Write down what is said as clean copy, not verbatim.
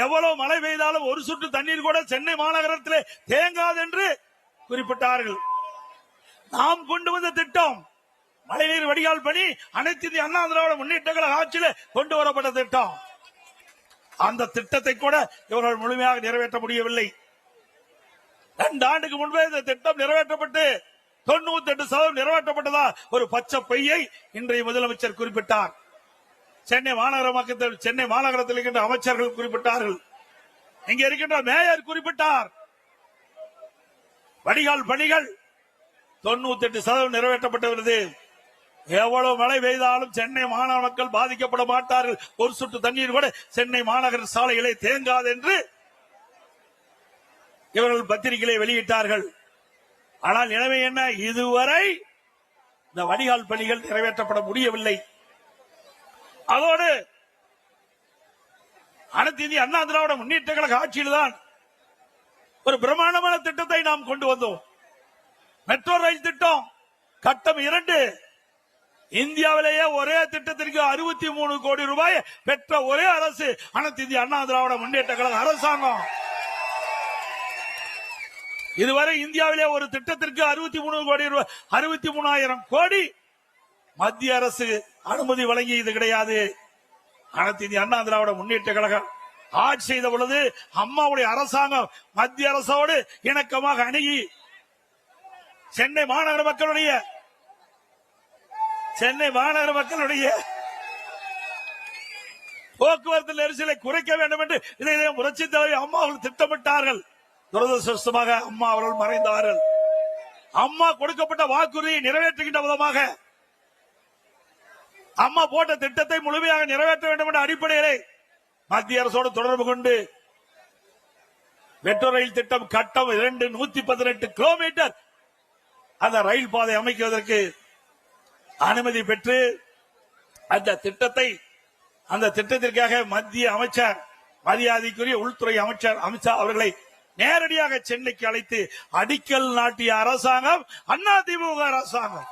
எவ்வளவு மழை பெய்தாலும் ஒரு சொட்டு தண்ணீர் கூட சென்னை மாநகரத்திலே தேங்காது என்று குறிப்பிட்டார்கள். நாம் கொண்டு வந்த திட்டம் மழைநீர் வடிகால் பணி அனைத்து இந்திய அண்ணா திராவிட முன்னேற்ற கழக ஆட்சியில் கொண்டு வரப்பட்ட திட்டம். அந்த திட்டத்தை கூட இவர்கள் முழுமையாக நிறைவேற்ற முடியவில்லை. 2 ஆண்டுக்கு முன்பே இந்த திட்டம் நிறைவேற்றப்பட்டு 98% நிறைவேற்றப்பட்டதா ஒரு பச்சை பொய்யை இன்றைய முதலமைச்சர் குறிப்பிட்டார். சென்னை மாநகரத்தில் இருக்கின்ற அமைச்சர்கள் குறிப்பிட்டார்கள். இங்க இருக்கின்ற மேயர் குறிப்பிட்டார். வடிகால் பணிகள் 98% நிறைவேற்றப்பட்டுள்ளது. எவ்வளவு மழை பெய்தாலும் சென்னை மாநகர மக்கள் பாதிக்கப்பட மாட்டார்கள். ஒரு சொட்டு தண்ணீர் கூட சென்னை மாநகர சாலைகளை தேங்காது என்று இவர்கள் பத்திரிகைகளை வெளியிட்டார்கள். ஆனால் நிலைமை என்ன? இதுவரை இந்த வடிகால் பணிகள் நிறைவேற்றப்பட முடியவில்லை. அதோடு அனைத்து இந்திய அண்ணா திராவிட முன்னேற்ற கழக ஆட்சியில்தான் ஒரு பிரமாண்டமான திட்டத்தை நாம் கொண்டு வந்தோம். மெட்ரோ ரயில் திட்டம் கட்டம் 2. இந்தியாவிலேயே ஒரே திட்டத்திற்கு 63 கோடி ரூபாய் பெற்ற ஒரே அரசு அனைத்து இந்திய அண்ணா திராவிட முன்னேற்ற கழக அரசாங்கம். இதுவரை இந்தியாவிலே ஒரு திட்டத்திற்கு 63 கோடி ரூபாய் 63,000 கோடி மத்திய அரசு அனுமதி வழங்கியது கிடையாது. அனைத்து இந்திய அண்ணா திராவிட முன்னேற்ற கழகம் ஆட்சி செய்த பொழுது அம்மாவுடைய அரசாங்கம் மத்திய அரசோடு இணக்கமாக அணுகி சென்னை மாநகர மக்களுடைய போக்குவரத்து நெரிசலை குறைக்க வேண்டும் என்று இதை புரட்சி தலைவர் அம்மா அவர்கள் திட்டமிட்டார்கள். துரதிருஷ்டவசமாக அம்மா அவர்கள் மறைந்தார்கள். அம்மா கொடுக்கப்பட்ட வாக்குறுதியை நிறைவேற்றுகின்ற விதமாக அம்மா போட்ட திட்டத்தை முழுமையாக நிறைவேற்ற வேண்டும் என்ற அடிப்படையிலே மத்திய அரசோடு தொடர்பு கொண்டு மெட்ரோ ரயில் திட்டம் கட்டம் 2 118 கிலோமீட்டர் அந்த ரயில் பாதை அமைக்குவதற்கு அனுமதி பெற்று அந்த திட்டத்திற்காக மத்திய அமைச்சர் மரியாதைக்குரிய உள்துறை அமைச்சர் அமித்ஷா அவர்களை நேரடியாக சென்னைக்கு அழைத்து அடிக்கல் நாட்டிய அரசாங்கம் அதிமுக அரசாங்கம்.